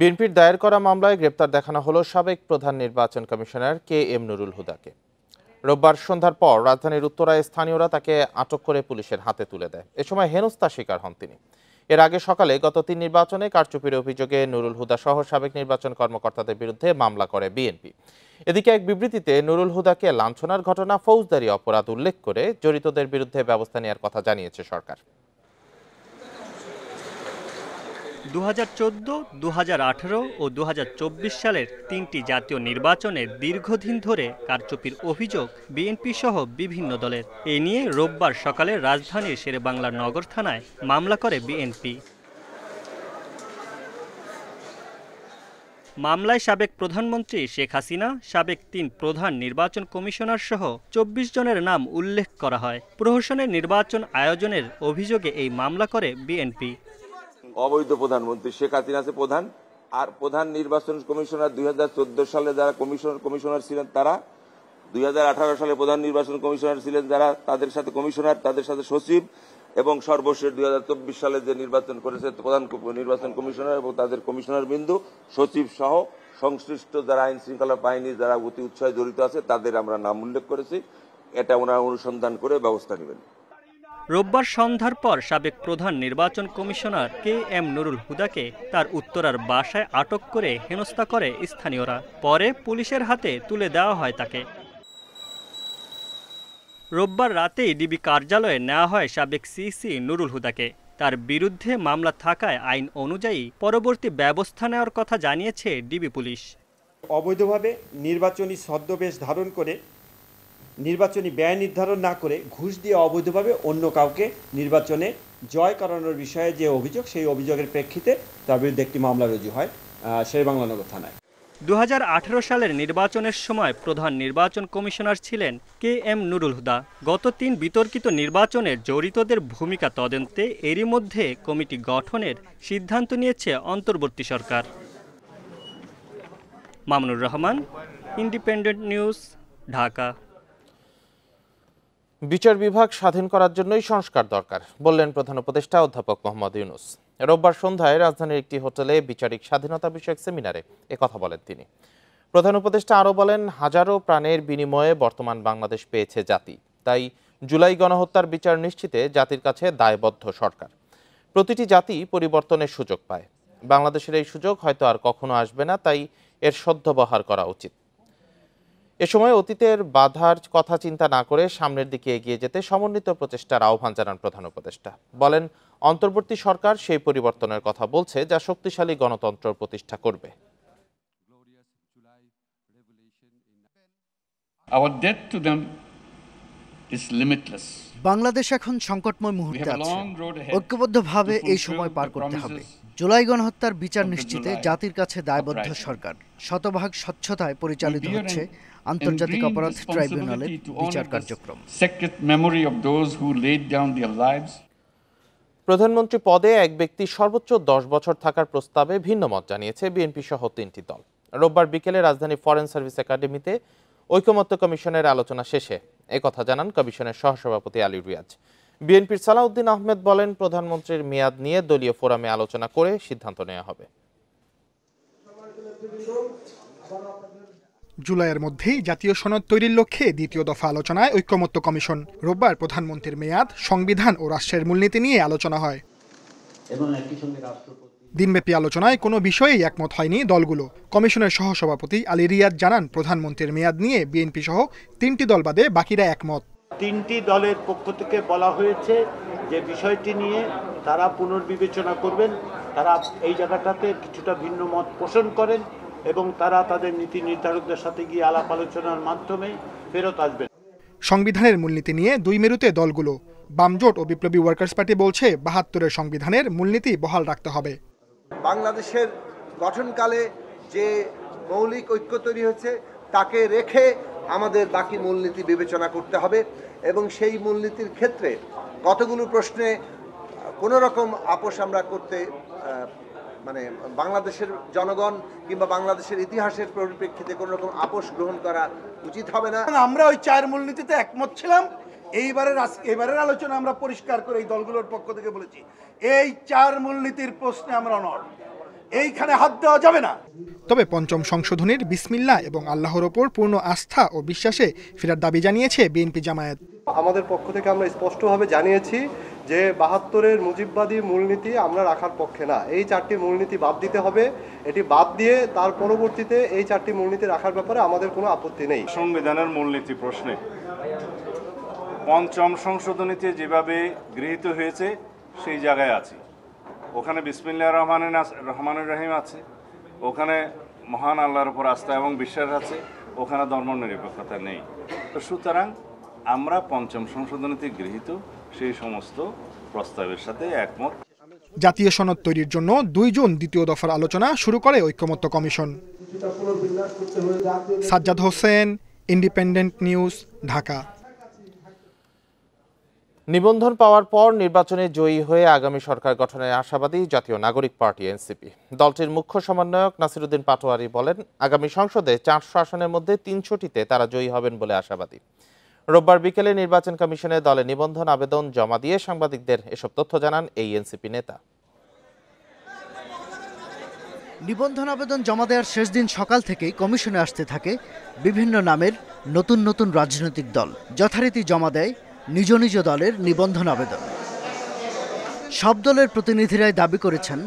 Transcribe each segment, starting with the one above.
বিএনপির দায়ের করা মামলায় গ্রেপ্তার দেখানো হলো সাবেক প্রধান নির্বাচন কমিশনার KM নুরুল হুদাকে। রোববার সন্ধ্যার পর রাজধানীর উত্তরায় স্থানীয়রা তাকে আটক করে পুলিশের হাতে তুলে দেয়। এ সময় হেনস্থার শিকার হন তিনি। এর আগে সকালে গত ৩ নির্বাচনে কারচুপির অভিযোগে নুরুল হুদা সহ সাবেক নির্বাচন কর্মকর্তাদের বিরুদ্ধে মামলা করে বিএনপি। এদিকে এক বিবৃতিতে নুরুল হুদাকে লাঞ্ছনার ঘটনা ফৌজদারি অপরাধ উল্লেখ করে জড়িতদের বিরুদ্ধে ব্যবস্থা নেওয়ার কথা জানিয়েছে সরকার। 2014, 2018 ও 2024 সালের 3টি জাতীয় নির্বাচনে দীর্ঘদিন ধরে কারচুপির অভিযোগ বিএনপি সহ বিভিন্ন দলের। এ নিয়ে রোববার সকালে রাজধানীর শেরেবাংলা নগর থানায় মামলা করে বিএনপি। মামলায় সাবেক প্রধানমন্ত্রী শেখ হাসিনা, সাবেক 3 প্রধান নির্বাচন কমিশনার সহ 24 জনের নাম উল্লেখ করা হয়। প্রহসনের নির্বাচন আয়োজনের অভিযোগে এই মামলা করে বিএনপি। অবৈধ প্রধানমন্ত্রী শেখ হাসিনা আছে প্রধান, আর প্রধান নির্বাচন কমিশনার 2014 সালে যারা কমিশনার ছিলেন তারা, 2018 সালে প্রধান নির্বাচন কমিশনার ছিলেন যারা, তাদের সাথে কমিশনার, তাদের সাথে সচিব, এবং সর্বশেষ 2024 সালে যে নির্বাচন করেছে প্রধান নির্বাচন কমিশনার এবং তাদের কমিশনার বিন্দু সচিব সহ সংশ্লিষ্ট যারা আইন শৃঙ্খলা বাহিনী যারা অতি উৎসাহে জড়িত আছে তাদের আমরা নাম উল্লেখ করেছি। এটা ওনারা অনুসন্ধান করে ব্যবস্থা নেবেন। রোববার সন্ধ্যার পর সাবেক প্রধান নির্বাচন কমিশনার KM নুরুল হুদাকে তার উত্তরার বাসায় আটক করে হেনস্থা করে স্থানীয়রা। পরে পুলিশের হাতে তুলে দেওয়া হয় তাকে। রোববার রাতেই ডিবি কার্যালয়ে নেওয়া হয় সাবেক সিসি নুরুল হুদাকে। তার বিরুদ্ধে মামলা থাকায় আইন অনুযায়ী পরবর্তী ব্যবস্থা নেওয়ার কথা জানিয়েছে ডিবি পুলিশ। অবৈধভাবে নির্বাচনী ছদ্মবেশ ধারণ করে নির্বাচনী ব্যয় নির্ধারণ না করে ঘুষ দিয়ে অবৈধভাবে অন্য কাউকে নির্বাচনে জয় করানোর বিষয়ে যে অভিযোগ, সেই অভিযোগের প্রেক্ষিতে তার বিরুদ্ধে একটি মামলা রুজু হয় শেরেবাংলা নগর থানায়। 2018 সালের নির্বাচনের সময় প্রধান নির্বাচন কমিশনার ছিলেন KM নুরুল হুদা। গত 3 বিতর্কিত নির্বাচনে জড়িতদের ভূমিকা তদন্তে এরই মধ্যে কমিটি গঠনের সিদ্ধান্ত নিয়েছে অন্তর্বর্তী সরকার। Mamunur Rahman, Independent news, Dhaka. বিচার বিভাগ স্বাধীন করার জন্যই সংস্কার দরকার বললেন প্রধান উপদেষ্টা অধ্যাপক মোহাম্মদ ইউনূস। রোববার সন্ধ্যায় রাজধানীর একটি হোটেলে বিচারিক স্বাধীনতা বিষয়ক সেমিনারে একথা বলেন তিনি। প্রধান উপদেষ্টা আরও বলেন, হাজারো প্রাণের বিনিময়ে বর্তমান বাংলাদেশ পেয়েছে জাতি। তাই জুলাই গণহত্যার বিচার নিশ্চিতে জাতির কাছে দায়বদ্ধ সরকার। প্রতিটি জাতি পরিবর্তনের সুযোগ পায়। বাংলাদেশের এই সুযোগ হয়তো আর কখনো আসবে না, তাই এর সদ্ব্যবহার করা উচিত। এ সময় অতীতের বাধার কথা চিন্তা না করে সামনের দিকে এগিয়ে যেতে সমন্বিত প্রচেষ্টার আহ্বান জানান প্রধান উপদেষ্টা। বলেন, অন্তর্বর্তী সরকার সেই পরিবর্তনের কথা বলছে যা শক্তিশালী গণতন্ত্র প্রতিষ্ঠা করবে। Our debt to them is limitless. Bangladesh এখন সংকটময় মুহূর্তে আছে। ঐক্যবদ্ধভাবে এই সময় পার করতে হবে। জুলাই গণহত্যার বিচার নিশ্চিতে জাতির কাছে দায়বদ্ধ সরকার। শতভাগ স্বচ্ছতায় পরিচালিত হচ্ছে আন্তর্জাতিক অপরাধ ট্রাইব্যুনালের বিচার কার্যক্রম। প্রধানমন্ত্রী পদে এক ব্যক্তি সর্বোচ্চ 10 বছর থাকার প্রস্তাবে ভিন্ন মত জানিয়েছে বিএনপি সহ 3টি দল। রোববার বিকেলে রাজধানী ফরেন সার্ভিস একাডেমিতে ঐকমত্য কমিশনের আলোচনা শেষে একথা জানান কমিশনের সহসভাপতি আলী রিয়াজ। বিএনপির সালাউদ্দিন আহমেদ বলেন, প্রধানমন্ত্রীর মেয়াদ নিয়ে দলীয় ফোরামে আলোচনা করে সিদ্ধান্ত নেওয়া হবে। জুলাইয়ের মধ্যেই জাতীয় সনদ তৈরির লক্ষ্যে দ্বিতীয় দফা আলোচনায় ঐকমত্য কমিশন। রোববার প্রধানমন্ত্রীর মেয়াদ, সংবিধান ও রাষ্ট্রের মূলনীতি নিয়ে আলোচনা হয়। দিনব্যাপী আলোচনায় কোনো বিষয়েই একমত হয়নি দলগুলো। কমিশনের সহসভাপতি আলী রিয়াজ জানান, প্রধানমন্ত্রীর মেয়াদ নিয়ে বিএনপি সহ 3টি দল বাদে বাকিরা একমত। 3টি দলের পক্ষ থেকে বলা হয়েছে যে বিষয়টি নিয়ে তারা পুনর্বিবেচনা করবেন। তারা এই জায়গাটাতে কিছুটা ভিন্ন মত পোষণ করেন এবং তারা তাদের নীতি নির্ধারকদের সাথে গিয়ে আলাপ আলোচনার মাধ্যমে ফেরত আসবেন। সংবিধানের মূলনীতি নিয়ে 2 মেরুতে দলগুলো। বামজোট ও বিপ্লবী ওয়ার্কার্স পার্টি বলছে, 72-এর সংবিধানের মূলনীতি বহাল রাখতে হবে। বাংলাদেশের গঠনকালে যে মৌলিক ঐক্য তৈরি হয়েছে তাকে রেখে আমাদের বাকি মূলনীতি বিবেচনা করতে হবে এবং সেই মূলনীতির ক্ষেত্রে কতগুলো প্রশ্নে কোনো রকম আপোষ আমরা করতে মানে বাংলাদেশের জনগণ কিংবা বাংলাদেশের ইতিহাসের পরিপ্রেক্ষিতে কোনো রকম আপোষ গ্রহণ করা উচিত হবে না। আমরা ওই 4 মূলনীতিতে একমত ছিলাম। এইবারের আলোচনা আমরা পরিষ্কার করে এই দলগুলোর পক্ষ থেকে বলেছি, এই 4 মূলনীতির প্রশ্নে আমরা অনড়। এইখানে হাত দেওয়া যাবে না। তবে পঞ্চম সংশোধনীর বিসমিল্লাহ এবং আল্লাহর ওপর পূর্ণ আস্থা ও বিশ্বাসে ফেরার দাবি জানিয়েছে বিএনপি জামায়াত। আমাদের পক্ষ থেকে আমরা স্পষ্টভাবে জানিয়েছি যে ৭২-এর মুজিববাদী মূলনীতি আমরা রাখার পক্ষে না। এই 4টি মূলনীতি বাদ দিতে হবে। এটি বাদ দিয়ে তার পরবর্তীতে এই 4টি মূলনীতি রাখার ব্যাপারে আমাদের কোনো আপত্তি নেই। সংবিধানের মূলনীতি প্রশ্নে পঞ্চম সংশোধনীতে যেভাবে গৃহীত হয়েছে সেই জায়গায় আছে। ওখানে বিসমিল্লাহির রহমানির রহিম আছে, ওখানে মহান আল্লাহর উপর আস্থা এবং বিশ্বাস আছে, ওখানে ধর্মনিরপেক্ষতা নেই। তো সুতরাং আমরা পঞ্চম সংশোধনীতে গৃহীত সেই সমস্ত প্রস্তাবের সাথে একমত। জাতীয় সনদ তৈরির জন্য 2 জুন দ্বিতীয় দফার আলোচনা শুরু করে ঐকমত্য কমিশন। Sajjad Hossain, Independent news, Dhaka. নিবন্ধন পাওয়ার পর নির্বাচনে জয়ী হয়ে আগামী সরকার গঠনের আশাবাদী জাতীয় নাগরিক পার্টি এনসিপি। দলটির মুখ্য সমন্বয়ক নাসিরউদ্দিন পাটোয়ারি বলেন, আগামী সংসদে 400 আসনের মধ্যে 300টিতে তারা জয়ী হবেন বলে আশাবাদী। রোববার বিকেলে নির্বাচন কমিশনে দলে নিবন্ধন আবেদন জমা দিয়ে সাংবাদিকদের এসব তথ্য জানান এই এনসিপি নেতা। নিবন্ধন আবেদন জমা দেওয়ার শেষ দিন সকাল থেকেই কমিশনে আসতে থাকে বিভিন্ন নামের নতুন নতুন রাজনৈতিক দল। যথারীতি জমা দেয় নিজ নিজ দলের নিবন্ধন আবেদন। সব দলের প্রতিনিধিরাই দাবি করেছেন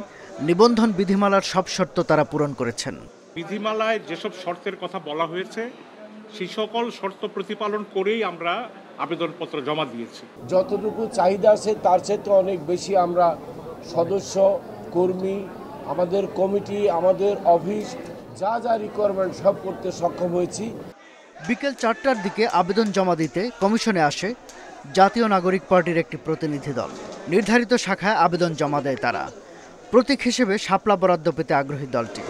নিবন্ধন বিধিমালার সব শর্ত তারা পূরণ করেছেন। বিধিমালায় যেসব শর্তের কথা বলা হয়েছে সেই সকল শর্ত প্রতিপালন করেই আমরা আবেদনপত্র জমা দিয়েছি। যতটুকু চাহিদা আছে তার চেয়ে অনেক বেশি আমরা সদস্য, কর্মী, আমাদের কমিটি, আমাদের অফিস যা যা রিকোয়ারমেন্ট সব করতে সক্ষম হয়েছি। বিকেল 4টার দিকে আবেদন জমা দিতে কমিশনে আসে জাতীয় নাগরিক পার্টির একটি প্রতিনিধি দল। নির্ধারিত শাখায় আবেদন জমা দেয় তারা। প্রতীক হিসেবে শাপলা বরাদ্দ পেতে আগ্রহী দলটি।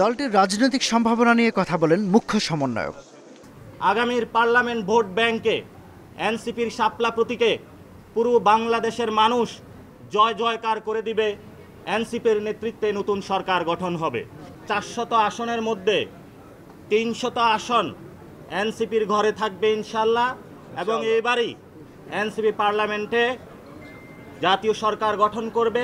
দলটির রাজনৈতিক সম্ভাবনা নিয়ে কথা বলেন মুখ্য সমন্বয়ক। আগামীর পার্লামেন্ট ভোট ব্যাংকে এনসিপির শাপলা প্রতীকে পুরো বাংলাদেশের মানুষ জয় জয়কার করে দিবে। এনসিপির নেতৃত্বে নতুন সরকার গঠন হবে। 400 আসনের মধ্যে 300 আসন এনসিপির ঘরে থাকবে ইনশাল্লাহ, এবং এবারই এনসিপি পার্লামেন্টে জাতীয় সরকার গঠন করবে।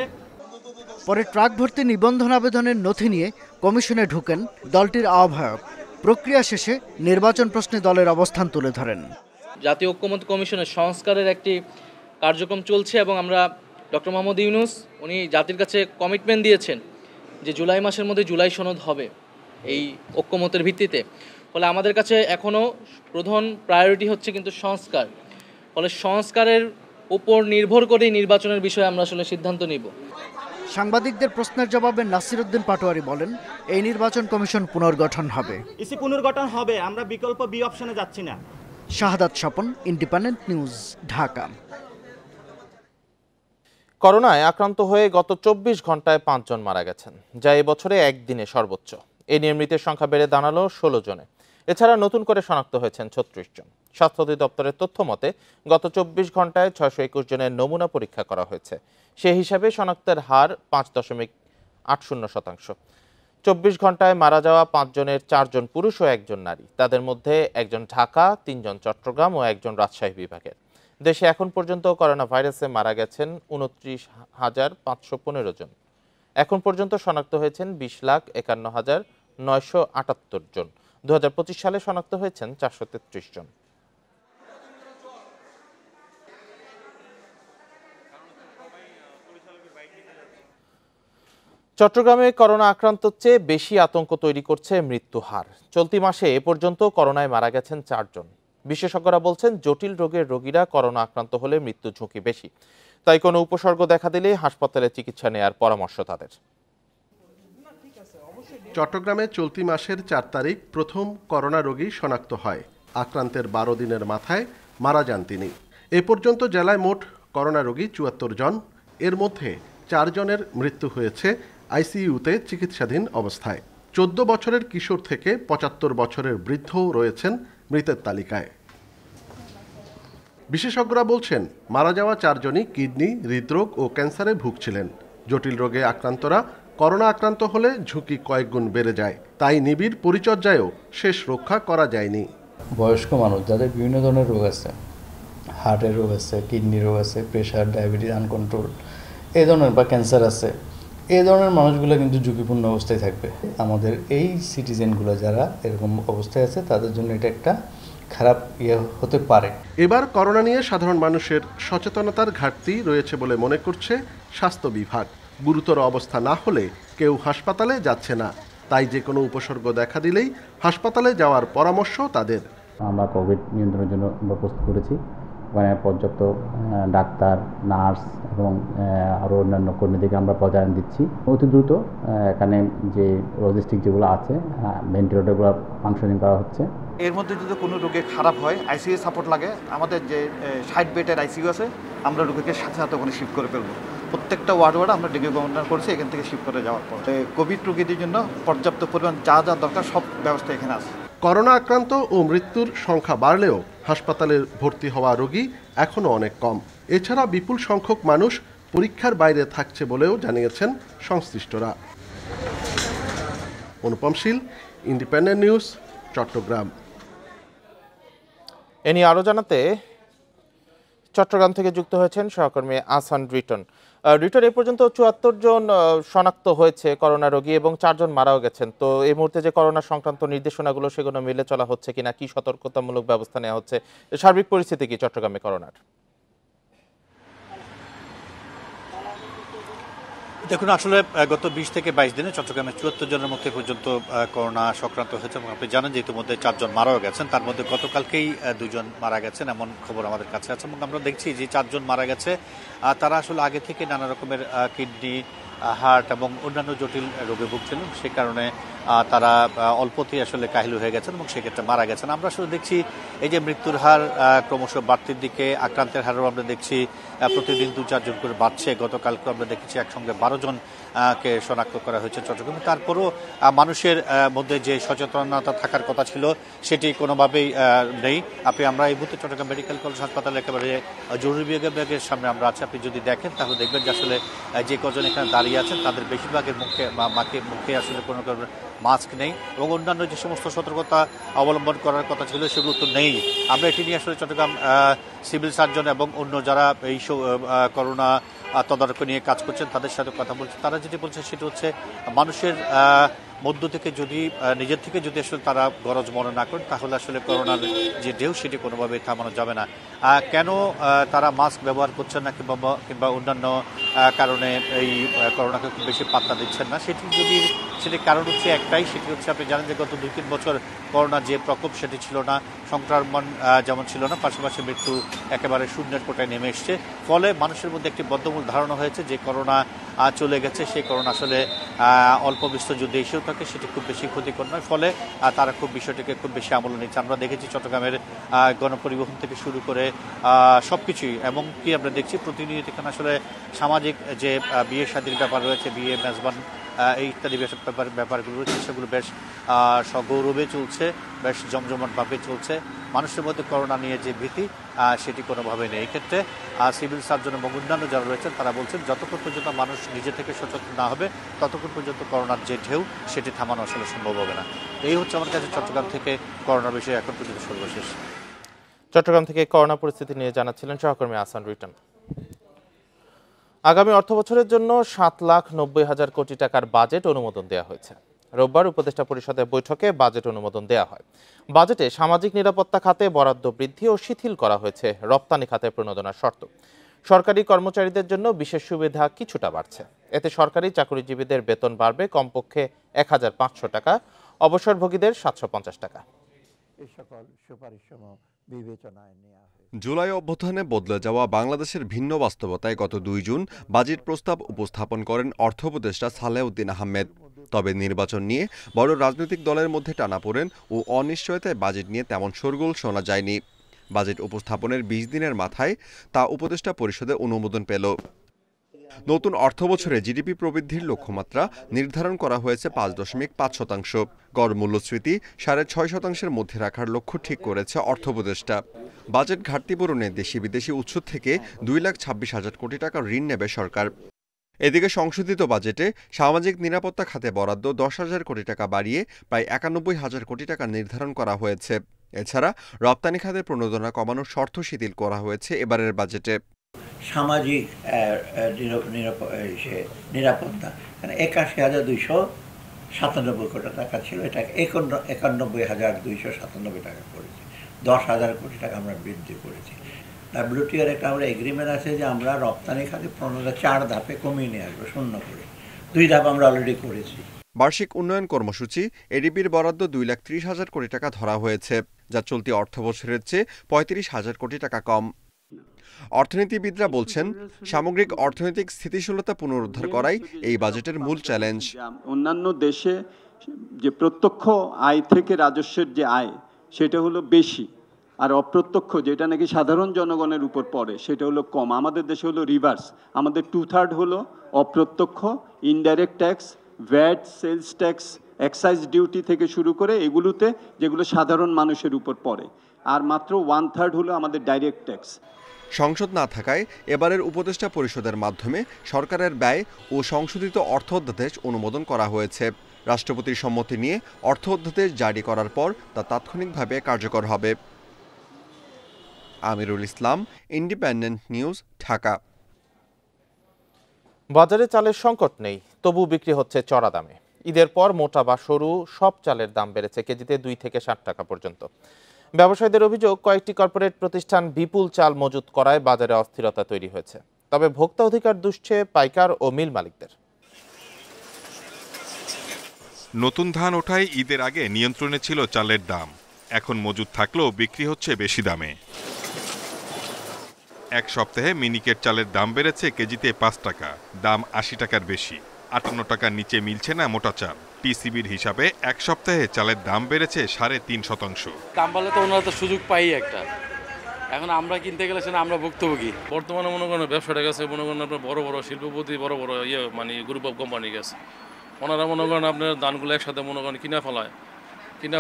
পরে ট্রাক ভর্তি নিবন্ধন আবেদনের নথি নিয়ে কমিশনে ঢুকেন দলটির আহ্বায়ক। প্রক্রিয়া শেষে নির্বাচন প্রশ্নে দলের অবস্থান তুলে ধরেন। জাতীয় ঐক্যমত্য কমিশনের সংস্কারের একটি কার্যক্রম চলছে এবং আমরা ডক্টর মোহাম্মদ ইউনূস উনি জাতির কাছে কমিটমেন্ট দিয়েছেন যে জুলাই মাসের মধ্যে জুলাই সনদ হবে এই ঐক্যমতের ভিত্তিতে। ফলে আমাদের কাছে এখনও প্রধান প্রায়োরিটি হচ্ছে কিন্তু সংস্কার। ফলে সংস্কারের উপর নির্ভর করেই নির্বাচনের বিষয়ে আমরা আসলে সিদ্ধান্ত নিব। সাংবাদিকদের প্রশ্নের জবাবে নাসিরউদ্দিন পাটোয়ারি বলেন, এই নির্বাচন কমিশন পুনর্গঠন হবে। ইসি পুনর্গঠন হবে, আমরা বিকল্প বি অপশনে যাচ্ছি না। শাহাদাত স্বপন, ইন্ডিপেন্ডেন্ট নিউজ, ঢাকা। করোনায় আক্রান্ত হয়ে গত 24 ঘন্টায় 5 জন মারা গেছেন, যা এবছরে একদিনে সর্বোচ্চ। এই নিয়ে মৃতের সংখ্যা বেড়ে দাঁড়ালো 16 জনে। এছাড়া নতুন করে শনাক্ত হয়েছেন 36 জন। স্বাস্থ্য অধিদপ্তরের তথ্য মতে গত 24 ঘন্টায় 621 জনের নমুনা পরীক্ষা করা হয়েছে। সে হিসাবে শনাক্তের হার 5.80%। 24 ঘন্টায় মারা যাওয়া 5 জনের 4 জন পুরুষ ও 1 জন নারী। তাদের মধ্যে 1 জন ঢাকা, 3 জন চট্টগ্রাম ও 1 জন রাজশাহী বিভাগের। দেশে এখন পর্যন্ত করোনা ভাইরাসে মারা গেছেন 29,515 জন। এখন পর্যন্ত শনাক্ত হয়েছেন 20,51,978 জন। 2025 সালে শনাক্ত হয়েছেন 433 জন। চট্টগ্রামে করোনা আক্রান্তর চেয়ে বেশি আতঙ্ক তৈরি করছে মৃত্যু হার। চলতি মাসে এ পর্যন্ত করোনায় মারা গেছেন 4 জন। বিশেষজ্ঞরা বলছেন, জটিল রোগের রোগীরা করোনা আক্রান্ত হলে মৃত্যু ঝুঁকি বেশি। তাই কোনো উপসর্গ দেখা দিলে হাসপাতালে চিকিৎসা নেওয়ার পরামর্শ তাদের। চট্টগ্রামে চলতি মাসের 4 তারিখ প্রথম করোনা রোগী শনাক্ত হয়। আক্রান্তের 12 দিনের মাথায় মারা যান তিনি। এ পর্যন্ত জেলায় মোট করোনা রোগী 74 জন। এর মধ্যে 4 জনের মৃত্যু হয়েছে আইসিইউতে চিকিৎসাধীন অবস্থায়। 14 বছরের কিশোর থেকে 75 বছরের বৃদ্ধও রয়েছেন মৃতের তালিকায়। বিশেষজ্ঞরা বলছেন, মারা যাওয়া 4 জনই কিডনি, হৃদরোগ ও ক্যান্সারে ভুগছিলেন। জটিল রোগে আক্রান্তরা করোনা আক্রান্ত হলে ঝুঁকি কয়েক গুণ বেড়ে যায়। তাই নিবিড় পরিচর্যায়ও শেষ রক্ষা করা যায়নি। বয়স্ক মানুষ যাদের বিভিন্ন ধরনের রোগ আছে, হার্টের রোগ আছে, কিডনি রোগ আছে, প্রেশার, ডায়াবেটিস আনকন্ট্রোল এই ধরনের, বা ক্যান্সার আছে, এই ধরনের মানুষগুলো কিন্তু ঝুঁকিপূর্ণ অবস্থায় থাকবে। আমাদের এই সিটিজেনগুলো যারা এরকম অবস্থায় আছে তাদের জন্য এটা একটা খারাপ হতে পারে। এবার করোনা নিয়ে সাধারণ মানুষের সচেতনতার ঘাটতি রয়েছে বলে মনে করছে স্বাস্থ্য বিভাগ। গুরুতর অবস্থা না হলে কেউ হাসপাতালে যাচ্ছে না, তাই যে কোনো উপসর্গ দেখা দিলেই হাসপাতালে যাওয়ার পরামর্শ তাদের। আমরা কোভিড নিয়ন্ত্রণের জন্য প্রস্তুত করেছি, ওখানে পর্যাপ্ত ডাক্তার, নার্স এবং আরও অন্যান্য কর্মীদেরকে আমরা প্রদান দিচ্ছি। অতি দ্রুত এখানে যে লজিস্টিক যেগুলো আছে, ভেন্টিলেটরগুলো ফাংশনিং করা হচ্ছে। এর মধ্যে যদি কোনো রোগে খারাপ হয়, আইসিইউ সাপোর্ট লাগে, আমাদের যে 60 বেডের আইসিইউ আছে, আমরা রোগীকে সাথে সাথে ওখানে শিফট করে ফেলবো। প্রত্যেকটা ওয়ার্ডে আমরা ডেঙ্গু গভর্নর করছি এখান থেকে শিফট করে যাওয়ার পর। কোভিড রোগীদের জন্য পর্যাপ্ত পরিমাণ যা যা দরকার সব ব্যবস্থা এখানে আছে। করোনা আক্রান্ত ও মৃত্যুর সংখ্যা বাড়লেও হাসপাতালে ভর্তি হওয়া রোগী এখনও অনেক কম। এছাড়া বিপুল সংখ্যক মানুষ পরীক্ষার বাইরে থাকছে বলেও জানিয়েছেন সংশ্লিষ্টরা। অনুপম শীল, ইন্ডিপেন্ডেন্ট নিউজ, চট্টগ্রাম। এ নিয়ে আরও জানাতে চট্টগ্রাম থেকে যুক্ত হয়েছেন সহকর্মী আহসান রিটন। রিটন, এ পর্যন্ত 74 জন শনাক্ত হয়েছে করোনা রোগী এবং 4 জন মারাও গেছেন। তো এই মুহূর্তে যে করোনা সংক্রান্ত নির্দেশনাগুলো সেগুলো মেলে চলা হচ্ছে কিনা, কি সতর্কতামূলক ব্যবস্থা নেওয়া হচ্ছে, সার্বিক পরিস্থিতি কি চট্টগ্রামে করোনার? দেখুন, আসলে গত 20 থেকে 22 দিনে চট্টগ্রামে 74 জনের মধ্যে পর্যন্ত করোনা সংক্রান্ত হয়েছে এবং আপনি জানেন যে ইতিমধ্যে 4 জন মারাও গেছেন। তার মধ্যে গতকালকেই 2 জন মারা গেছেন এমন খবর আমাদের কাছে আছে এবং আমরা দেখছি যে 4 জন মারা গেছে তারা আসলে আগে থেকে নানা রকমের কিডনি, হার্ট এবং অন্যান্য জটিল রোগে ভুগছিলেন। সে কারণে তারা অল্পতেই আসলে কাহিল হয়ে গেছেন এবং সেক্ষেত্রে মারা গেছেন। আমরা আসলে দেখছি এই যে মৃত্যুর হার ক্রমশ বাড়তির দিকে, আক্রান্তের হারও আমরা দেখছি প্রতিদিন 2-4 জন করে বাড়ছে। গতকালকে আমরা দেখেছি একসঙ্গে 12 জনকে শনাক্ত করা হয়েছে চট্টগ্রামে। তারপরও মানুষের মধ্যে যে সচেতনতা থাকার কথা ছিল সেটি কোনোভাবেই নেই। আমরা এই মুহূর্তে চট্টগ্রাম মেডিকেল কলেজ হাসপাতালে একেবারে জরুরি বিভাগের সামনে আমরা আছি। আপনি যদি দেখেন তাহলে দেখবেন যে আসলে যে কজন এখানে দাঁড়িয়ে আছেন তাদের বেশিরভাগের মুখে আসলে কোনো মাস্ক নেই এবং অন্যান্য যে সমস্ত সতর্কতা অবলম্বন করার কথা ছিল সেগুলো তো নেই। আমরা এটি নিয়ে আসলে চট্টগ্রাম সিভিল সার্জন এবং অন্য যারা এই করোনা তদারক নিয়ে কাজ করছেন তাদের সাথে কথা বলছে। তারা যেটি বলছে সেটি হচ্ছে মানুষের মধ্য থেকে যদি নিজের থেকে যদি আসলে তারা গরজ মনে না করেন তাহলে আসলে করোনার যে ঢেউ সেটি কোনোভাবেই থামানো যাবে না। কেন তারা মাস্ক ব্যবহার করছেন না কিংবা অন্যান্য কারণে এই করোনাকে খুব বেশি পাত্তা দিচ্ছেন না, সেটির কারণ হচ্ছে একটাই, সেটি হচ্ছে আপনি জানেন যে গত 2-3 বছর করোনার যে প্রকোপ সেটি ছিল না, সংক্রমণ যেমন ছিল না, পাশাপাশি মৃত্যু একেবারে শূন্যের কোটায় নেমে এসছে। ফলে মানুষের মধ্যে একটি বদ্ধমূল ধারণা হয়েছে যে করোনা চলে গেছে, সেই করোনা আসলে অল্প বিস্তর যদি এসেও থাকে সেটি খুব বেশি ক্ষতিকর নয়। ফলে তারা খুব বিষয়টিকে খুব বেশি আমল নিচ্ছে। আমরা দেখেছি চট্টগ্রামের গণপরিবহন থেকে শুরু করে সবকিছুই, এবং কি আমরা দেখছি প্রতিনিয়ত এখানে আসলে সামাজিক যে বিয়ে শাদীর ব্যাপার রয়েছে, বিয়ে মেজবান এই ইত্যাদি ব্যাপারগুলো রয়েছে সেগুলো বেশ সগৌরবে চলছে, বেশ জমজমাটভাবে চলছে। মানুষের মধ্যে করোনা নিয়ে যে ভীতি সেটি কোনোভাবে নেই। এক্ষেত্রে সিভিল সার্জন এবং অন্যান্য যারা রয়েছেন তারা বলছেন যতক্ষণ পর্যন্ত মানুষ নিজে থেকে সচেতন না হবে ততক্ষণ পর্যন্ত করোনার যে ঢেউ সেটি থামানো আসলে সম্ভব হবে না। এই হচ্ছে আমার কাছে চট্টগ্রাম থেকে করোনার বিষয়ে এখন পর্যন্ত সর্বশেষ। চট্টগ্রাম থেকে করোনা পরিস্থিতি নিয়ে জানাচ্ছিলেন সহকর্মী আহসান রিটন। আগামী অর্থবছরের জন্য 7,90,000 কোটি টাকার বাজেট অনুমোদন দেওয়া হয়েছে। রোববার উপদেষ্টা পরিষদের বৈঠকে বাজেট অনুমোদন দেওয়া হয়। বাজেটে সামাজিক নিরাপত্তা খাতে বরাদ্দ বৃদ্ধি ও শিথিল করা হয়েছে রপ্তানি খাতে প্রণোদনার শর্ত। সরকারি কর্মচারীদের জন্য বিশেষ সুবিধা কিছুটা বাড়ছে। এতে সরকারি চাকরিজীবীদের বেতন বাড়বে কমপক্ষে 1,500 টাকা, অবসরভোগীদের 750 টাকা। এই সকল সুপারিশসমূহ বিবেচনায় নেওয়া জুলাই অভ্যুত্থানে বদলে যাওয়া বাংলাদেশের ভিন্ন বাস্তবতায় গত 2 জুন বাজেট প্রস্তাব উপস্থাপন করেন অর্থ উপদেষ্টা সালেউদ্দিন আহমেদ। তবে নির্বাচন নিয়ে বড় রাজনৈতিক দলের মধ্যে টানাপোড়েন ও অনিশ্চয়তায় বাজেট নিয়ে তেমন শোরগোল শোনা যায়নি। বাজেট উপস্থাপনের 20 দিনের মাথায় তা উপদেষ্টা পরিষদে অনুমোদন পেল। নতুন অর্থবছরে জিডিপি প্রবৃদ্ধির লক্ষ্যমাত্রা নির্ধারণ করা হয়েছে 5.5%। গড় মূল্যস্ফীতি 6.5%-এর মধ্যে রাখার লক্ষ্য ঠিক করেছে অর্থ উপদেষ্টা। বাজেট ঘাটতি পূরণে দেশি বিদেশি উৎস থেকে 2,26,000 কোটি টাকা ঋণ নেবে সরকার। এদিকে সংশোধিত বাজেটে সামাজিক নিরাপত্তা খাতে বরাদ্দ 10,000 কোটি টাকা বাড়িয়ে প্রায় 91,000 কোটি টাকা নির্ধারণ করা হয়েছে। এছাড়া রপ্তানি খাতে প্রণোদনা কমানোর শর্ত শিথিল করা হয়েছে এবারের বাজেটে। সামাজিক নিরাপত্তা, 81,297 কোটি টাকা ছিল, এটা 91,297 টাকা করেছি। 10,000 কোটি টাকা আমরা বৃদ্ধি করেছি। WTOর একটা আমরা এগ্রিমেন্ট আছে যে আমরা রপ্তানি খাতে 4 ধাপে কমিয়ে নিয়ে আসবো, 0 করে। 2 ধাপ আমরা অলরেডি করেছি। বার্ষিক উন্নয়ন কর্মসূচি এডিবির বরাদ্দ 2,30,000 কোটি টাকা ধরা হয়েছে, যা চলতি অর্থবছরের চেয়ে 35,000 কোটি টাকা কম। অর্থনীতিবিদরা বলছেন, সামগ্রিক অর্থনৈতিক স্থিতিশীলতা পুনরুদ্ধার করাই এই বাজেটের মূল চ্যালেঞ্জ। অন্যান্য দেশে যে প্রত্যক্ষ আয় থেকে রাজস্বের যে আয় সেটা হলো বেশি, আর অপ্রত্যক্ষ যেটা নাকি সাধারণ জনগণের উপর পড়ে সেটা হলো কম। আমাদের দেশে হলো রিভার্স, আমাদের 2/3 হলো অপ্রত্যক্ষ, indirect tax, VAT, sales tax, excise duty থেকে শুরু করে এগুলোতে যেগুলো সাধারণ মানুষের উপর পড়ে, আর মাত্র 1/3 হলো আমাদের ডাইরেক্ট ট্যাক্স। সংসদ না থাকায় এবারের উপদেষ্টা পরিষদের মাধ্যমে সরকারের ব্যয় ও সংশোধিত অর্থ অধ্যাদেশ অনুমোদন করা হয়েছে। রাষ্ট্রপতির সম্মতি নিয়ে অর্থ অধ্যাদেশ জারি করার পর তা তাৎক্ষণিকভাবে কার্যকর হবে। Amirul Islam, independent news, Dhaka. বাজারে চালের সংকট নেই, তবু বিক্রি হচ্ছে চড়া দামে। ঈদের পর মোটা বা সরু সব চালের দাম বেড়েছে কেজিতে 2 থেকে 60 টাকা পর্যন্ত। ব্যবসায়ীদের অভিযোগ, কয়েকটি কর্পোরেট প্রতিষ্ঠান বিপুল চাল মজুত করায় বাজারে অস্থিরতা তৈরি হয়েছে। তবে ভোক্তা অধিকার দুষছে পাইকার ও মিল মালিকদের। নতুন ধান ওঠায় ঈদের আগে নিয়ন্ত্রণে ছিল চালের দাম, এখন মজুত থাকলেও বিক্রি হচ্ছে বেশি দামে। এক সপ্তাহে মিনিকেট চালের দাম বেড়েছে কেজিতে 5 টাকা, দাম 80 টাকার বেশি। 58 টাকার নিচে মিলছে না মোটা চাল। টিসিবির হিসাবে এক সপ্তাহে চালের দাম বেড়েছে 3.5%। দাম বাড়লে তো ওনারা তো সুযোগ পাই একটা, এখন আমরা কিনতে গেলে সেটা আমরা ভুক্তভোগী। বর্তমানে মনে করেন ব্যবসাটা গেছে, মনে করেন আপনার বড় বড় শিল্পপতি, বড় বড় গ্রুপ অফ কোম্পানি গেছে, ওনারা মনে করেন আপনার ধানগুলো একসাথে মনে করেন কিনা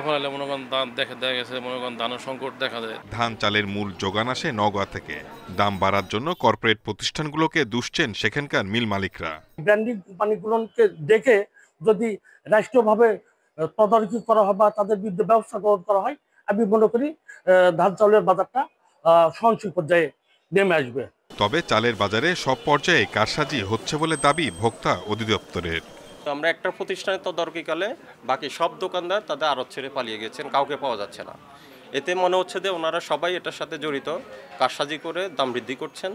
ফেলালে মনে করেন ধান দেখা গেছে, মনে করেন ধানের সংকট দেখা যায়। ধান চালের মূল যোগান আসে নওগাঁ থেকে। দাম বাড়ার জন্য কর্পোরেট প্রতিষ্ঠানগুলোকে দুষছেন সেখানকার মিল মালিকরা। ব্র্যান্ডিং কোম্পানিগুলোকে দেখে যদি রাষ্ট্রীয়ভাবে তদারকি করা হয় বা তাদের বিরুদ্ধে ব্যবস্থা গ্রহণ করা হয়, আমি মনে করি ধান চালের বাজারটা সহনশীল পর্যায়ে নেমে আসবে। তবে চালের বাজারে সব পর্যায়ে কারসাজি হচ্ছে বলে দাবি ভোক্তা অধিদপ্তরের। আমরা একটা প্রতিষ্ঠানে তদারকিকালে বাকি সব দোকানদার তাদের আড়ত ছেড়ে পালিয়ে গেছেন, কাউকে পাওয়া যাচ্ছে না। এতে মনে হচ্ছে যে ওনারা সবাই এটার সাথে জড়িত, কারসাজি করে দাম বৃদ্ধি করছেন,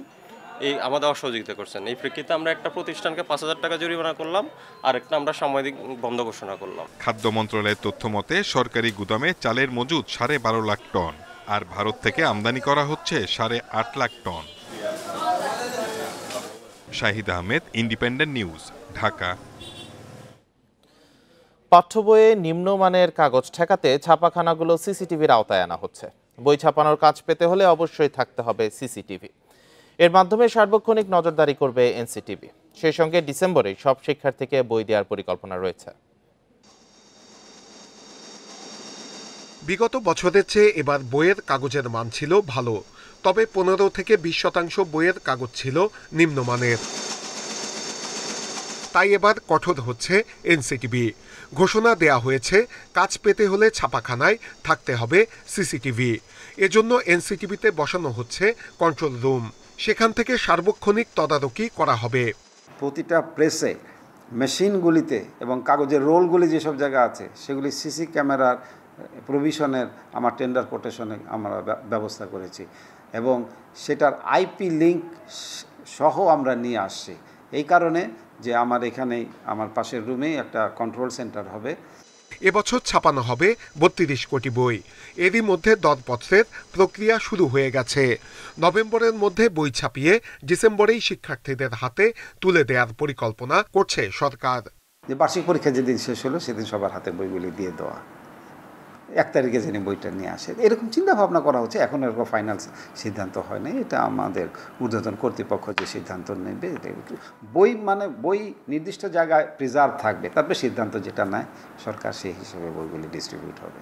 এই আমাদের অসহযোগিতা করছেন। এই প্রেক্ষিতে আমরা একটা প্রতিষ্ঠানকে 5,000 টাকা জরিমানা করলাম, আর একটা আমরা সাময়িক বন্ধ ঘোষণা করলাম। খাদ্য মন্ত্রণালয়ের তথ্য মতে সরকারি গুদামে চালের মজুদ 12.5 লাখ টন, আর ভারত থেকে আমদানি করা হচ্ছে 8.5 lakh ton. Shahid Ahmed, independent news, Dhaka. পাঠ্য বইয়ে নিম্নমানের কাগজ ঠেকাতে ছাপাখানাগুলো সিসিটিভির আওতায় আনা হচ্ছে। বই ছাপানোর কাজ পেতে হলে অবশ্যই থাকতে হবে সিসিটিভি। এর মাধ্যমে সার্বক্ষণিক নজরদারি করবে এনসিটিভি। সেই সঙ্গে ডিসেম্বরে সব শিক্ষার্থীকে বই দেওয়ার পরিকল্পনা রয়েছে। বিগত বছরের চেয়ে এবার বইয়ের কাগজের মান ছিল ভালো, তবে 15 থেকে 20% বইয়ের কাগজ ছিল নিম্নমানের। তাই এবার কঠোর হচ্ছে এনসিটিভি। ঘোষণা দেয়া হয়েছে, কাজ পেতে হলে ছাপাখানায় থাকতে হবে সিসিটিভি। এজন্য এনসিটিভিতে বসানো হচ্ছে কন্ট্রোল রুম, সেখান থেকে সার্বক্ষণিক তদারকি করা হবে। প্রতিটা প্রেসে, মেশিনগুলিতে এবং কাগজের রোলগুলি যেসব জায়গা আছে সেগুলি সিসি ক্যামেরার প্রভিশনের আমার টেন্ডার কোটেশনে আমরা ব্যবস্থা করেছি, এবং সেটার আইপি লিঙ্ক সহ আমরা নিয়ে আসছি। এই কারণে যে আমার এখানেই আমার পাশের রুমেই একটা কন্ট্রোল সেন্টার হবে। এবছর ছাপানো হবে 32 কোটি বই। এরই মধ্যে দরপত্রের প্রক্রিয়া শুরু হয়ে গেছে। নভেম্বরের মধ্যে বই ছাপিয়ে ডিসেম্বরেই শিক্ষার্থীদের হাতে তুলে দেওয়ার পরিকল্পনা করছে সরকার। যে বার্ষিক পরীক্ষা যেদিন শেষ হলো সেদিন সবার হাতে বইগুলি দিয়ে দেওয়া, 1 তারিখে যিনি বইটা নিয়ে আসে, এরকম চিন্তা ভাবনা করা হচ্ছে। এখন এরকম ফাইনাল সিদ্ধান্ত হয় না, এটা আমাদের ঊর্ধ্বতন কর্তৃপক্ষ যে সিদ্ধান্ত নেবে। বই বই নির্দিষ্ট জায়গায় প্রিজার্ভ থাকবে, তারপরে সিদ্ধান্ত যেটা নেয় সরকার সেই হিসেবে বইগুলি ডিস্ট্রিবিউট হবে।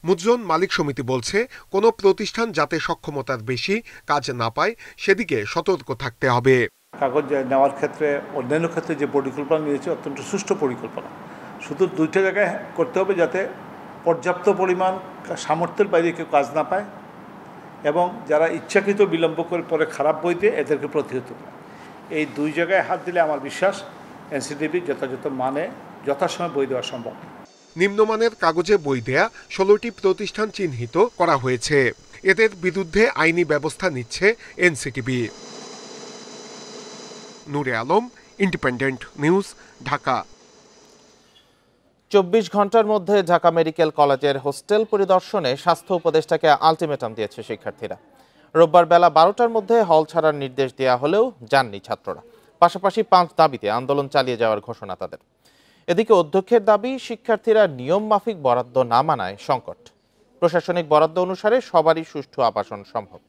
মুদ্রণ মালিক সমিতি বলছে, কোনো প্রতিষ্ঠান যাতে সক্ষমতার বেশি কাজ না পায় সেদিকে সতর্ক থাকতে হবে। কাগজ নেওয়ার ক্ষেত্রে অন্যান্য ক্ষেত্রে যে পরিকল্পনা নিয়েছে অত্যন্ত সুষ্ঠু পরিকল্পনা। শুধু 2টা জায়গায় করতে হবে যাতে পর্যাপ্ত পরিমাণ সামর্থ্যের বাইরে কেউ কাজ না পায়, এবং যারা ইচ্ছাকৃত বিলম্ব করে পরে খারাপ বই দিয়ে এদেরকে প্রতিহত করা। এই দুই জায়গায় হাত দিলে আমার বিশ্বাস এনসিটিভি যথাযথ মানে যথাসময়ে বই দেওয়া সম্ভব। নিম্নমানের কাগজে বই দেয়া 16টি প্রতিষ্ঠান চিহ্নিত করা হয়েছে। এদের বিরুদ্ধে আইনি ব্যবস্থা নিচ্ছে এনসিটিভি। নূরে আলম, ইন্ডিপেন্ডেন্ট নিউজ, ঢাকা। 24 ঘন্টার মধ্যে ঢাকা মেডিকেল কলেজের হোস্টেল পরিদর্শনে স্বাস্থ্য উপদেষ্টাকে আলটিমেটাম দিয়েছে শিক্ষার্থীরা। রোববার বেলা 12টার মধ্যে হল ছাড়ার নির্দেশ দেওয়া হলেও যাননি ছাত্ররা। পাশাপাশি 5 দাবিতে আন্দোলন চালিয়ে যাওয়ার ঘোষণা তাদের। এদিকে অধ্যক্ষের দাবি, শিক্ষার্থীরা নিয়ম মাফিক বরাদ্দ না মানায় সংকট। প্রশাসনিক বরাদ্দ অনুসারে সবারই সুষ্ঠু আবাসন সম্ভব।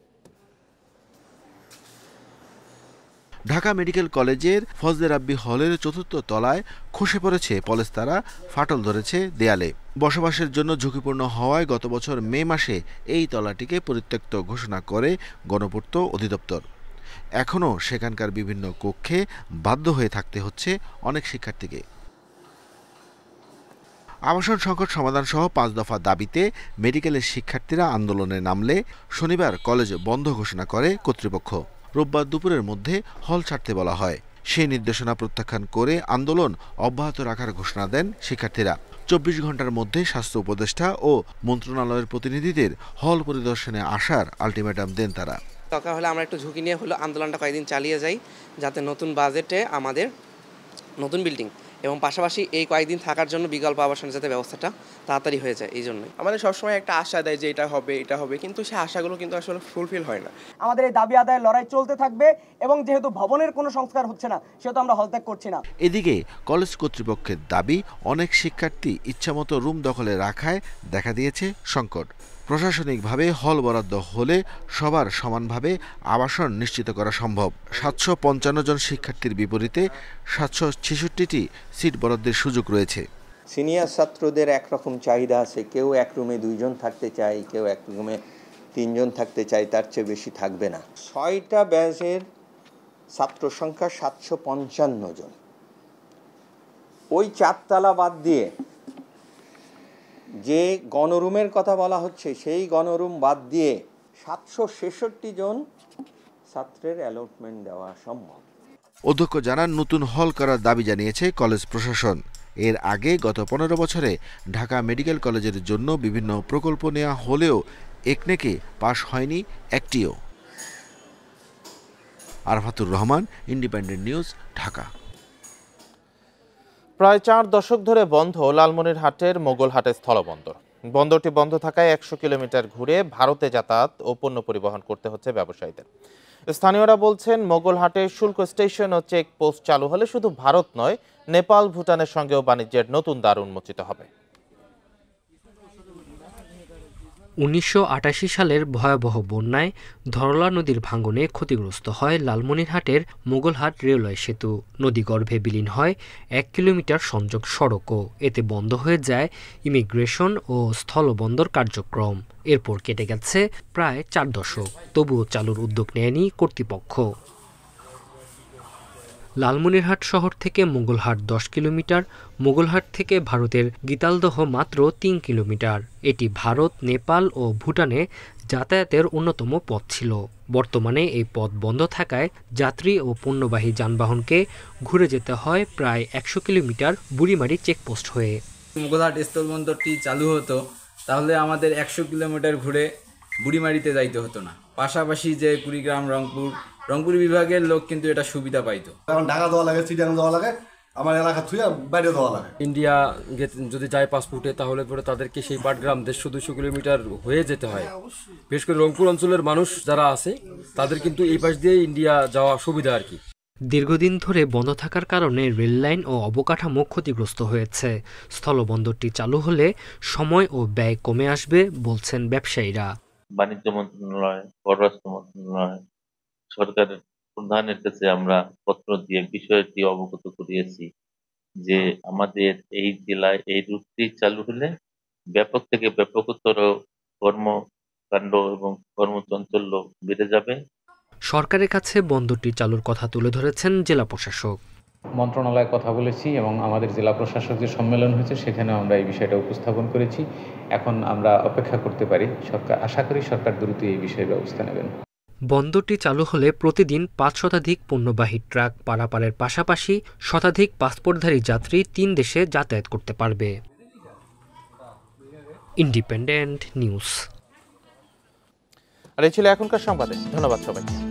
ঢাকা মেডিকেল কলেজের ফজলে রাব্বি হলের 4র্থ তলায় খসে পড়েছে পলেস্তারা, ফাটল ধরেছে দেয়ালে। বসবাসের জন্য ঝুঁকিপূর্ণ হওয়ায় গত বছর মে মাসে এই তলাটিকে পরিত্যক্ত ঘোষণা করে গণপূর্ত অধিদপ্তর। এখনও সেখানকার বিভিন্ন কক্ষে বাধ্য হয়ে থাকতে হচ্ছে অনেক শিক্ষার্থীকে। আবাসন সংকট সমাধান সহ 5 দফা দাবিতে মেডিকেলের শিক্ষার্থীরা আন্দোলনে নামলে শনিবার কলেজ বন্ধ ঘোষণা করে কর্তৃপক্ষ। রোববার দুপুরের মধ্যে হল ছাড়তে বলা হয়। সেই নির্দেশনা প্রত্যাখ্যান করে আন্দোলন অব্যাহত রাখার ঘোষণা দেন শিক্ষার্থীরা। 24 ঘন্টার মধ্যে স্বাস্থ্য উপদেষ্টা ও মন্ত্রণালয়ের প্রতিনিধিদের হল পরিদর্শনে আসার আলটিমেটাম দেন তারা। দরকার হলে আমরা একটু ঝুঁকি নিয়ে হলো আন্দোলনটা কয়েকদিন চালিয়ে যাই, যাতে নতুন বাজেটে আমাদের নতুন বিল্ডিং এবং পাশাপাশি এই কয়েকদিন থাকার জন্য বিকল্প আবাসনের যাতে ব্যবস্থাটা তাড়াতাড়ি হয়ে যায়। এই জন্যই আমাদের সবসময় একটা আশা দেয় যে এটা হবে, কিন্তু সেই আশাগুলো কিন্তু আসলে ফুলফিল হয় না। আমাদের এই দাবি আদায়ের লড়াই চলতে থাকবে এবং যেহেতু ভবনের কোনো সংস্কার হচ্ছে না, সেহেতু আমরা হলত্যাগ করছি না। এদিকে কলেজ কর্তৃপক্ষের দাবি, অনেক শিক্ষার্থী ইচ্ছামতো রুম দখলে রাখায় দেখা দিয়েছে সংকট। প্রশাসনিকভাবে হল বরাদ্দ হলে সবার সমানভাবে আবাসন নিশ্চিত করা সম্ভব। 755 জন শিক্ষার্থীর বিপরীতে 766টি সিট বরাদ্দের সুযোগ রয়েছে। সিনিয়র ছাত্রদের একরকম চাহিদা আছে, কেউ এক রুমে 2 জন থাকতে চায়, কেউ এক রুমে 3 জন থাকতে চায়, তার চেয়ে বেশি থাকবে না। 6টা ব্যাচের ছাত্র সংখ্যা 755 জন। ওই 4 তলা বাদ দিয়ে যে গণরুমের কথা বলা হচ্ছে, সেই গণরুম বাদ দিয়ে 766 জন ছাত্রের অ্যালটমেন্ট দেওয়া সম্ভব। অধ্যক্ষ জানান, নতুন হল করার দাবি জানিয়েছে কলেজ প্রশাসন। এর আগে গত 15 বছরে ঢাকা মেডিকেল কলেজের জন্য বিভিন্ন প্রকল্প নেওয়া হলেও একনেকে পাশ হয়নি একটিও। Arfatur Rahman, Independent news, Dhaka. প্রায় 4 দশক ধরে বন্ধ লালমনিরহাটের মোগলহাটে স্থলবন্দর। বন্দরটি বন্ধ থাকায় 100 কিলোমিটার ঘুরে ভারতে যাতায়াত ও পণ্য পরিবহন করতে হচ্ছে ব্যবসায়ীদের। স্থানীয়রা বলছেন, মোগলহাটে শুল্ক স্টেশন ও চেকপোস্ট চালু হলে শুধু ভারত নয়, নেপাল, ভুটানের সঙ্গেও বাণিজ্যের নতুন দ্বার উন্মোচিত হবে। 1988 সালের ভয়াবহ বন্যায় ধরলা নদীর ভাঙনে ক্ষতিগ্রস্ত হয় লালমনিরহাটের মোগলহাট রেলওয়ে সেতু। নদীগর্ভে বিলীন হয় 1 কিলোমিটার সংযোগ সড়কও। এতে বন্ধ হয়ে যায় ইমিগ্রেশন ও স্থলবন্দর কার্যক্রম। এরপর কেটে গেছে প্রায় 4 দশক, তবুও চালুর উদ্যোগ নেয়নি কর্তৃপক্ষ। লালমনিরহাট শহর থেকে মোগলহাট 10 কিলোমিটার, মোগলহাট থেকে ভারতের গীতালদহ মাত্র 3 কিলোমিটার। এটি ভারত, নেপাল ও ভুটানে যাতায়াতের অন্যতম পথ ছিল। বর্তমানে এই পথ বন্ধ থাকায় যাত্রী ও পণ্যবাহী যানবাহনকে ঘুরে যেতে হয় প্রায় 100 কিলোমিটার বুড়িমারি চেকপোস্ট হয়ে। মোগলহাট স্থলবন্দরটি চালু হতো, তাহলে আমাদের 100 কিলোমিটার ঘুরে বুড়িমারিতে যাইতে হতো না। পাশাপাশি যে কুড়িগ্রাম, রংপুর বিভাগের লোক কিন্তু এটা সুবিধা পাইতো। এখন ঢাকা দেওয়া লাগে, চিটাগাং দেওয়া লাগে, আমার এলাকা থুয়ে বাইরে দেওয়া লাগে। ইন্ডিয়া যদি যায় পাসপোর্টে, তাহলে পরে তাদেরকে সেই পাটগ্রাম 150-200 কিলোমিটার হয়ে যেতে হয়। বিশেষ করে রংপুর অঞ্চলের মানুষ যারা আছে, তাদের কিন্তু এই পাশ দিয়ে ইন্ডিয়া যাওয়া সুবিধা আর কি। দীর্ঘদিন ধরে বন্ধ থাকার কারণে রেললাইন ও অবকাঠামো ক্ষতিগ্রস্ত হয়েছে। স্থলবন্দরটি চালু হলে সময় ও ব্যয় কমে আসবে বলছেন ব্যবসায়ীরা। বাণিজ্য মন্ত্রণালয়, পররাষ্ট্র মন্ত্রণালয়, সরকারের প্রধানের কাছে আমরা পত্র দিয়ে বিষয়টি অবগত করিয়েছি যে আমাদের এই জেলায় এই রুটটি চালু হলে ব্যাপক থেকে ব্যাপকতর কর্মকাণ্ড এবং কর্মচাঞ্চল্য বেড়ে যাবে। সরকারের কাছে বন্দরটি চালুর কথা তুলে ধরেছেন জেলা প্রশাসক। মন্ত্রণালয়ে কথা বলেছি এবং আমাদের জেলা প্রশাসক যে সম্মেলন হয়েছে সেখানে আমরা এই বিষয়টা উপস্থাপন করেছি। এখন আমরা অপেক্ষা করতে পারি, সরকার আশা করি সরকার দ্রুত এই বিষয়ে ব্যবস্থা নেবেন। বন্দরটি চালু হলে প্রতিদিন ৫ শতাধিক পণ্যবাহী ট্রাক পারাপারের পাশাপাশি শতাধিক পাসপোর্টধারী যাত্রী ৩ দেশে যাতায়াত করতে পারবে। Independent news. আর এই ছিল এখনকার সংবাদে। ধন্যবাদ সবাইকে।